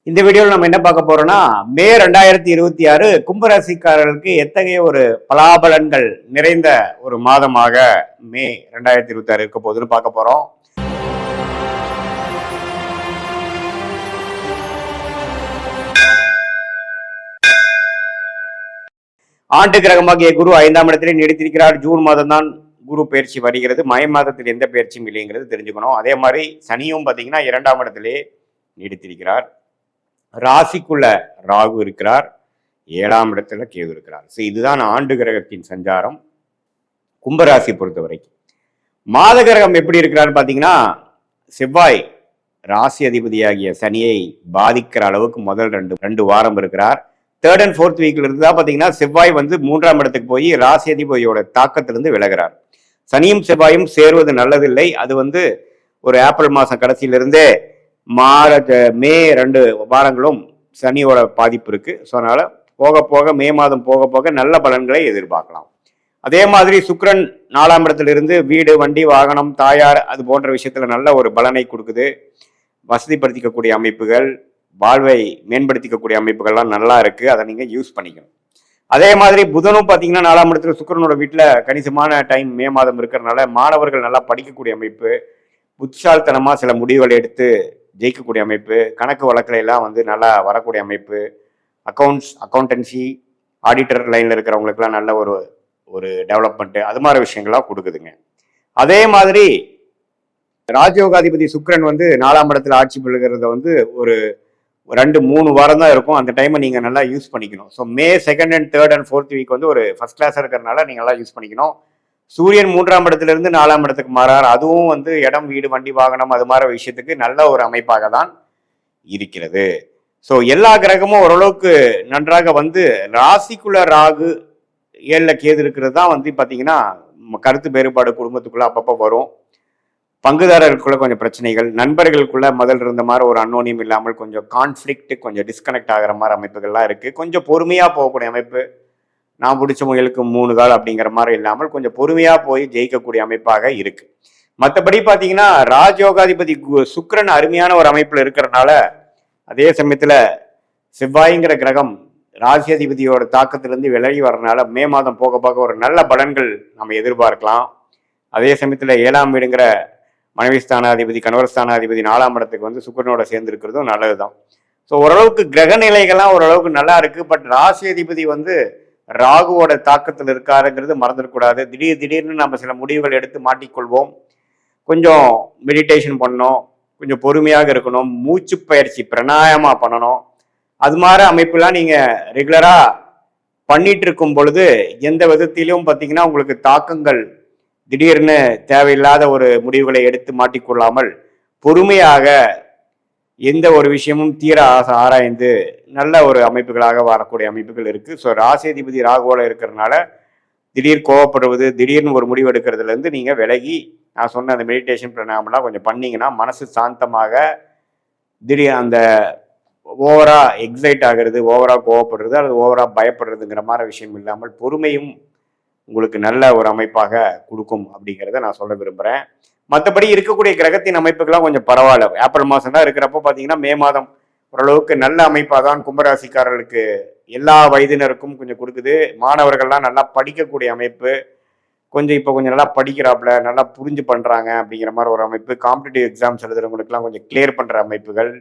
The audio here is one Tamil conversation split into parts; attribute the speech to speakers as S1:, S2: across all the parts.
S1: இந்த வீடியோவில் நம்ம என்ன பார்க்க போறோம்னா மே 2026 கும்பராசிக்காரர்களுக்கு எத்தகைய ஒரு பலாபலன்கள் நிறைந்த ஒரு மாதமாக மே 2026 இருக்க போகுதுன்னு பார்க்க போறோம். ஆண்டு கிரகமாகிய குரு 5ஆம் இடத்திலே நீடித்திருக்கிறார். ஜூன் மாதம் தான் குரு பயிற்சி வருகிறது. மை மாதத்தில் எந்த பயிற்சியும் இல்லைங்கிறது தெரிஞ்சுக்கணும். அதே மாதிரி சனியும் பார்த்தீங்கன்னா 2ஆம் இடத்திலே நீடித்திருக்கிறார். ராசிக்குள்ள ராகு இருக்கிறார், 7ஆம் இடத்துல கேது இருக்கிறார். ஸோ இதுதான் ஆண்டு கிரகத்தின் சஞ்சாரம் கும்பராசி பொறுத்த வரைக்கும். மாத கிரகம் எப்படி இருக்கிறான்னு பார்த்தீங்கன்னா, செவ்வாய் ராசி அதிபதியாகிய சனியை பாதிக்கிற அளவுக்கு முதல் ரெண்டு வாரம் இருக்கிறார். 3rd and 4th வீக்ல இருந்து தான் பார்த்தீங்கன்னா செவ்வாய் 3ஆம் இடத்துக்கு போய் ராசி அதிபதியோட தாக்கத்திலிருந்து விலகிறார். சனியும் செவ்வாயும் சேருவது நல்லதில்லை. அது ஒரு ஏப்ரல் மாதம் கடைசியிலிருந்தே மே 2 வாரங்களும் சனியோட பாதிப்பு இருக்கு. ஸோ அதனால போக போக மே மாதம் போக போக நல்ல பலன்களை எதிர்பார்க்கலாம். அதே மாதிரி சுக்கிரன் 4ஆம் இடத்திலிருந்து வீடு, வண்டி, வாகனம், தாயார் அது போன்ற விஷயத்துல நல்ல ஒரு பலனை கொடுக்குது. வசதிப்படுத்திக்கக்கூடிய அமைப்புகள், வாழ்வை மேம்படுத்திக்கக்கூடிய அமைப்புகள்லாம் நல்லா இருக்கு. அதை நீங்க யூஸ் பண்ணிக்கணும். அதே மாதிரி புதனும் பார்த்தீங்கன்னா 4ஆம் இடத்துல சுக்கிரனோட வீட்டில் கணிசமான டைம் மே மாதம் இருக்கிறதுனால மாணவர்கள் நல்லா படிக்கக்கூடிய அமைப்பு, புத்திசாலித்தனமா சில முடிவுகளை எடுத்து ஜெயிக்கக்கூடிய அமைப்பு, கணக்கு வழக்கில் எல்லாம் நல்லா வரக்கூடிய அமைப்பு, அக்கௌண்டன்சி, ஆடிட்டர் லைனில் இருக்கிறவங்களுக்குலாம் நல்ல ஒரு டெவலப்மெண்ட்டு, அது மாதிரி விஷயங்கள்லாம் கொடுக்குதுங்க. அதே மாதிரி ராஜயோகாதிபதி சுக்கிரன் 4ஆம் இடத்துல ஆட்சி பெறுகிறத ஒரு 2-3 வாரம் தான் இருக்கும். அந்த டைமை நீங்கள் நல்லா யூஸ் பண்ணிக்கணும். So May 2nd and 3rd and 4th week ஒரு ஃபர்ஸ்ட் கிளாஸ் இருக்கிறதுனால நீங்கள் நல்லா யூஸ் பண்ணிக்கணும். சூரியன் 3ஆம் இடத்திலிருந்து 4ஆம் இடத்துக்கு மாறார். அதுவும் இடம், வீடு, வண்டி, வாகனம் அது மாதிரி விஷயத்துக்கு நல்ல ஒரு அமைப்பாக தான் இருக்கிறது. ஸோ எல்லா கிரகமும் ஓரளவுக்கு நன்றாக ராசிக்குள்ள ராகு 7ல் கேது இருக்கிறது தான் பார்த்தீங்கன்னா கருத்து வேறுபாடு குடும்பத்துக்குள்ள அப்பப்போ வரும். பங்குதாரர்களுக்குள்ள கொஞ்சம் பிரச்சனைகள், நண்பர்களுக்குள்ள முதல் இருந்த மாதிரி ஒரு அன்னோனியம் இல்லாமல் கொஞ்சம் கான்ஃப்ளிக்ட், கொஞ்சம் டிஸ்கனெக்ட் ஆகிற மாதிரி அமைப்புகள்லாம் இருக்கு. கொஞ்சம் பொறுமையா போகக்கூடிய அமைப்பு, நான் பிடிச்ச முயலுக்கு 3 கால் அப்படிங்கிற மாதிரி இல்லாமல் கொஞ்சம் பொறுமையா போய் ஜெயிக்கக்கூடிய அமைப்பாக இருக்கு. மற்றபடி பார்த்தீங்கன்னா ராஜயோகாதிபதி சுக்கிரன் அருமையான ஒரு அமைப்புல இருக்கிறதுனால, அதே சமயத்துல செவ்வாய்ங்கிற கிரகம் ராசி அதிபதியோட தாக்கத்திலிருந்து விலகி வர்றதுனால மே மாதம் போக போக ஒரு நல்ல பலன்கள் நம்ம எதிர்பார்க்கலாம். அதே சமயத்துல 7ஆம் வீடுங்கிற மனைவி ஸ்தானாதிபதி, கணவர் ஸ்தானாதிபதி 4ஆம் இடத்துக்கு சுக்கிரனோட சேர்ந்து இருக்கிறதும் நல்லதுதான். ஸோ ஓரளவுக்கு கிரக நிலைகள்லாம் ஓரளவுக்கு நல்லா இருக்கு. பட் ராசி அதிபதி ராகுவோட தாக்கத்தில் இருக்காருங்கிறது மறந்துடக்கூடாது. திடீர்னு நம்ம சில முடிவுகள் எடுத்து மாட்டிக்கொள்வோம். கொஞ்சம் மெடிடேஷன் பண்ணணும், கொஞ்சம் பொறுமையாக இருக்கணும், மூச்சு பயிற்சி பிராணாயாமா பண்ணணும். அது மாதிரி அமைப்புலாம் நீங்க ரெகுலரா பண்ணிட்டு இருக்கும் பொழுது எந்த விதத்திலும் பார்த்தீங்கன்னா உங்களுக்கு தாக்கங்கள் திடீர்னு தேவையில்லாத ஒரு முடிவுகளை எடுத்து மாட்டிக்கொள்ளாமல் பொறுமையாக எந்த ஒரு விஷயமும் தீர ஆராய்ந்து நல்ல ஒரு அமைப்புகளாக வரக்கூடிய அமைப்புகள் இருக்கு. ஸோ ராசிதிபதி ராகுவோட இருக்கிறதுனால திடீர் கோவப்படுவது, திடீர்னு ஒரு முடிவு எடுக்கிறதுலேருந்து நீங்க விலகி நான் சொன்ன அந்த மெடிடேஷன் பிராணாயாமம்லாம் கொஞ்சம் பண்ணீங்கன்னா மனசு சாந்தமாக, திடீர் அந்த ஓவரா எக்ஸைட் ஆகிறது, ஓவரா கோவப்படுறது அல்லது ஓவரா பயப்படுறதுங்கிற மாதிரி விஷயம் இல்லாமல் பொறுமையும் உங்களுக்கு நல்ல ஒரு அமைப்பாக கொடுக்கும் அப்படிங்கிறத நான் சொல்ல விரும்புகிறேன். மற்றபடி இருக்கக்கூடிய கிரகத்தின் அமைப்புகள்லாம் கொஞ்சம் பரவாயில்ல. ஏப்ரல் மாதம் தான் இருக்கிறப்போ பார்த்தீங்கன்னா மே மாதம் ஓரளவுக்கு நல்ல அமைப்பாக தான் கும்பராசிக்காரர்களுக்கு எல்லா வயதினருக்கும் கொஞ்சம் கொடுக்குது. மாணவர்கள்லாம் நல்லா படிக்கக்கூடிய அமைப்பு, இப்போ கொஞ்சம் நல்லா படிக்கிறாப்புல, நல்லா புரிஞ்சு பண்ணுறாங்க அப்படிங்கிற மாதிரி ஒரு அமைப்பு. காம்படிட்டிவ் எக்ஸாம்ஸ் எழுதுறவங்களுக்குலாம் கொஞ்சம் கிளியர் பண்ணுற அமைப்புகள்.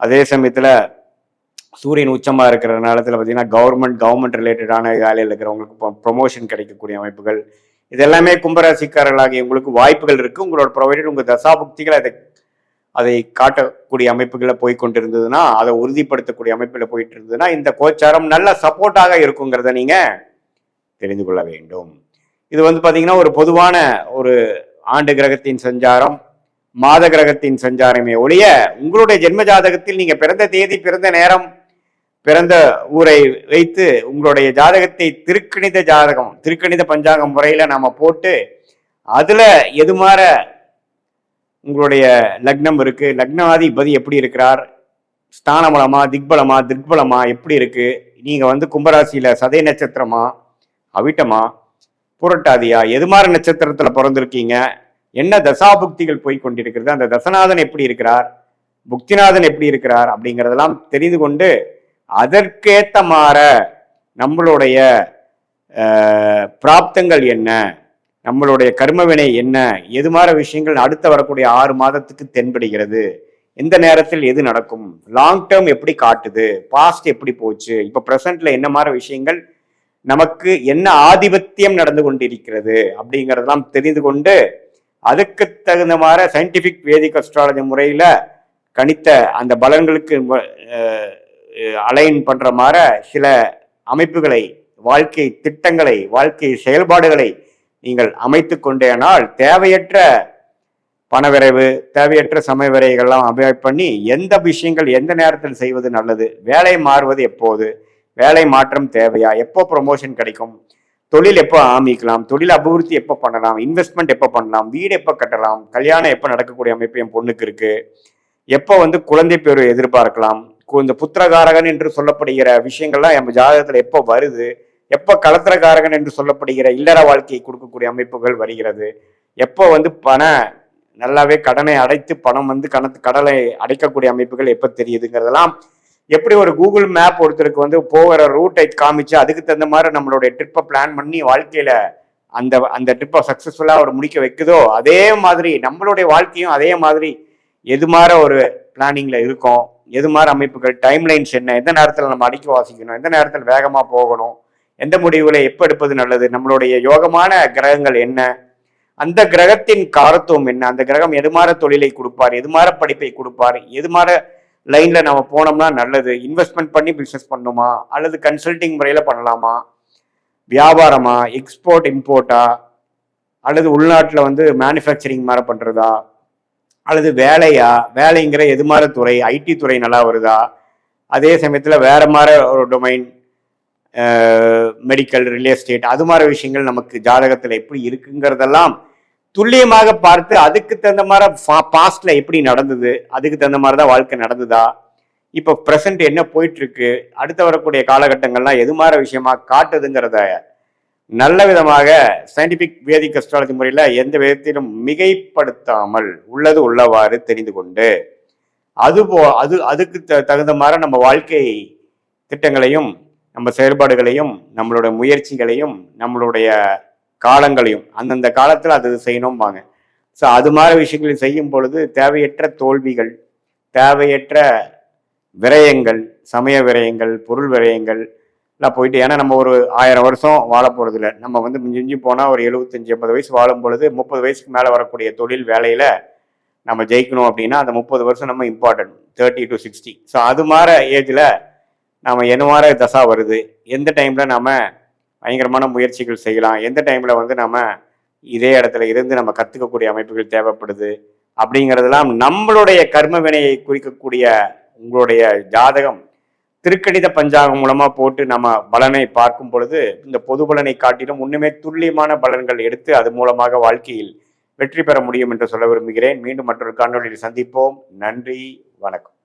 S1: அதே சமயத்தில் சூரியன் உச்சமாக இருக்கிற நேரத்தில் பார்த்தீங்கன்னா கவர்மெண்ட் ரிலேட்டடான வேலையில் இருக்கிறவங்களுக்கு ப்ரொமோஷன் கிடைக்கக்கூடிய அமைப்புகள், இது எல்லாமே கும்பராசிக்காரர்களாகிய உங்களுக்கு வாய்ப்புகள் இருக்குது. உங்களோட ப்ரொவைடட் உங்கள் தசாபுக்திகள் அதை காட்டக்கூடிய அமைப்புகளில் போய் கொண்டிருந்ததுன்னா, அதை உறுதிப்படுத்தக்கூடிய அமைப்பில் போயிட்டு இருந்ததுன்னா இந்த கோச்சாரம் நல்ல சப்போர்ட்டாக இருக்குங்கிறத நீங்கள் தெரிந்து கொள்ள வேண்டும். இது பார்த்தீங்கன்னா ஒரு பொதுவான ஒரு ஆண்டு கிரகத்தின் சஞ்சாரம், மாத கிரகத்தின் சஞ்சாரமே ஒழிய உங்களுடைய ஜென்ம ஜாதகத்தில் நீங்கள் பிறந்த தேதி, பிறந்த நேரம், பிறந்த ஊரை வைத்து உங்களுடைய ஜாதகத்தை திருக்கணித பஞ்சாங்கம் முறையில நாம போட்டு அதுல எது மாற உங்களுடைய லக்னம் இருக்கு, லக்னாதிபதி எப்படி இருக்கிறார், ஸ்தானபலமா, திக்பலமா எப்படி இருக்கு, நீங்க கும்பராசியில சதய நட்சத்திரமா, அவிட்டமா, புரட்டாதியா, எது மாதிரி நட்சத்திரத்துல பிறந்திருக்கீங்க, என்ன தசாபுக்திகள் போய் கொண்டிருக்கிறது, அந்த தசநாதன் எப்படி இருக்கிறார், புக்திநாதன் எப்படி இருக்கிறார் அப்படிங்கிறதெல்லாம் தெரிந்து கொண்டு அதற்கேத்த மாற நம்மளுடைய பிராப்தங்கள் என்ன, நம்மளுடைய கர்மவினை என்ன, எது மாதிரி விஷயங்கள் அடுத்த வரக்கூடிய 6 மாதத்துக்கு தென்படுகிறது, எந்த நேரத்தில் எது நடக்கும், லாங் டேர்ம் எப்படி காட்டுது, பாஸ்ட் எப்படி போச்சு, இப்ப பிரசன்ட்ல என்ன மாதிரி விஷயங்கள் நமக்கு என்ன ஆதிபத்தியம் நடந்து கொண்டிருக்கிறது அப்படிங்கிறதெல்லாம் தெரிந்து கொண்டு அதுக்கு தகுந்த மாதிரி சயின்டிபிக் வேதிக் அஸ்ட்ராலஜி முறையில கணித்த அந்த பலன்களுக்கு அலைன் பண்ற மாதிரி சில அமைப்புகளை, வாழ்க்கை திட்டங்களை, வாழ்க்கை செயல்பாடுகளை நீங்கள் அமைத்து கொண்டேனால் தேவையற்ற பணவிரைவு, தேவையற்ற சமய விரைகள்லாம் அவாய்ட் பண்ணி எந்த விஷயங்கள் எந்த நேரத்தில் செய்வது நல்லது, வேலை மாறுவது எப்போது, வேலை மாற்றம் தேவையா, எப்போ ப்ரொமோஷன் கிடைக்கும், தொழில் எப்போ ஆரம்பிக்கலாம், தொழில் அபிவிருத்தி எப்போ பண்ணலாம், இன்வெஸ்ட்மெண்ட் எப்போ பண்ணலாம், வீடு எப்போ கட்டலாம், கல்யாணம் எப்போ நடக்கக்கூடிய அமைப்பு என் பொண்ணுக்கு இருக்கு, எப்போ குழந்தை பேர் எதிர்பார்க்கலாம், இந்த புத்திரகாரகன் என்று சொல்லப்படுகிற விஷயங்கள்லாம் நம்ம ஜாதகத்துல எப்போ வருது, எப்போ கலத்திரகாரகன் என்று சொல்லப்படுகிற இல்லற வாழ்க்கையை கொடுக்கக்கூடிய அமைப்புகள் வருகிறது, எப்போ பண நல்லாவே கடனை அடைத்து பணம் கடலை அடைக்கக்கூடிய அமைப்புகள் எப்போ தெரியுதுங்கிறதெல்லாம் எப்படி ஒரு கூகுள் மேப் ஒருத்தருக்கு போகிற ரூட்டை காமிச்சு அதுக்கு தகுந்த மாதிரி நம்மளுடைய ட்ரிப்பை பிளான் பண்ணி வாழ்க்கையில அந்த ட்ரிப்பை சக்சஸ்ஃபுல்லா அவர் முடிக்க வைக்குதோ அதே மாதிரி நம்மளுடைய வாழ்க்கையும் அதே மாதிரி எது மாதிரி ஒரு பிளானிங்ல இருக்கும், எது மாதிரி அமைப்புகள், டைம்லைன்ஸ் என்ன, எந்த நேரத்தில் நம்ம அடிக்க வாசிக்கணும், எந்த நேரத்தில் வேகமா போகணும், எந்த முடிவுகளை எப்போ எடுப்பது நல்லது, நம்மளுடைய யோகமான கிரகங்கள் என்ன, அந்த கிரகத்தின் காரத்துவம் என்ன, அந்த கிரகம் எது மாதிரி தொழிலை கொடுப்பார், எது மாதிரி படிப்பை கொடுப்பார், எது மாதிரி லைன்ல நம்ம போனோம்னா நல்லது, இன்வெஸ்ட்மெண்ட் பண்ணி பிசினஸ் பண்ணுமா அல்லது கன்சல்டிங் முறையில பண்ணலாமா, வியாபாரமா, எக்ஸ்போர்ட் இம்போர்ட்டா, அல்லது உள்நாட்டில் மேனுஃபேக்சரிங் மாதிரி பண்றதா, அல்லது வேலையா, வேலைங்கிற எது மாதிரி துறை, ஐடி துறை நல்லா வருதா, அதே சமயத்துல வேற மாதிரி ஒரு டொமைன், மெடிக்கல், ரியல் எஸ்டேட், அது மாதிரி விஷயங்கள் நமக்கு ஜாதகத்துல எப்படி இருக்குங்கிறதெல்லாம் துல்லியமாக பார்த்து அதுக்கு தகுந்த மாதிரி பாஸ்ட்ல எப்படி நடந்தது, அதுக்கு தகுந்த மாதிரி தான் வாழ்க்கை நடந்ததா, இப்போ பிரசன்ட் என்ன போயிட்டு இருக்கு, அடுத்த வரக்கூடிய காலகட்டங்கள்லாம் எது மாதிரி விஷயமா காட்டுதுங்கிறத நல்ல விதமாக சயின்டிபிக் வேதிக் அஸ்ட்ராலஜி முறையில எந்த விதத்திலும் மிகைப்படுத்தாமல் உள்ளது உள்ளவாறு தெரிந்து கொண்டு அதுக்கு தகுந்த மாதிரி நம்ம வாழ்க்கை திட்டங்களையும் நம்ம செயல்பாடுகளையும் நம்மளுடைய முயற்சிகளையும் நம்மளுடைய காலங்களையும் அந்தந்த காலத்துல அது செய்யணும்பாங்க. ஸோ அது மாதிரி விஷயங்களை செய்யும் பொழுது தேவையற்ற தோல்விகள், தேவையற்ற விரயங்கள், சமய விரயங்கள், பொருள் விரயங்கள் எல்லாம் போயிட்டு, ஏன்னா நம்ம ஒரு 1000 வருஷம் வாழ போறது இல்லை. நம்ம மிஞ்சி போனா ஒரு 75-80 வயசு வாழும் பொழுது 30 வயசுக்கு மேல வரக்கூடிய தொழில் வேலையில நம்ம ஜெயிக்கணும் அப்படின்னா அந்த 30 வருஷம் நம்ம இம்பார்ட்டன்ட், 30 to 60. ஸோ அது மாதிரி ஏஜ்ல நாம என்ன மாதிரி தசா வருது, எந்த டைம்ல நாம பயங்கரமான முயற்சிகள் செய்யலாம், எந்த டைம்ல நாம இதே இடத்துல இருந்து நம்ம கத்துக்கக்கூடிய அமைப்புகள் தேவைப்படுது அப்படிங்கிறதெல்லாம் நம்மளுடைய கர்ம வினையை குறிக்கக்கூடிய உங்களுடைய ஜாதகம் திருக்கணித பஞ்சாங்கம் மூலமா போட்டு நம்ம பலனை பார்க்கும் பொழுது இந்த பொது பலனை காட்டிலும் இன்னுமே துல்லியமான பலன்கள் எடுத்து அது மூலமாக வாழ்க்கையில் வெற்றி பெற முடியும் என்று சொல்ல விரும்புகிறேன். மீண்டும் மற்றொரு காணொலியில் சந்திப்போம். நன்றி, வணக்கம்.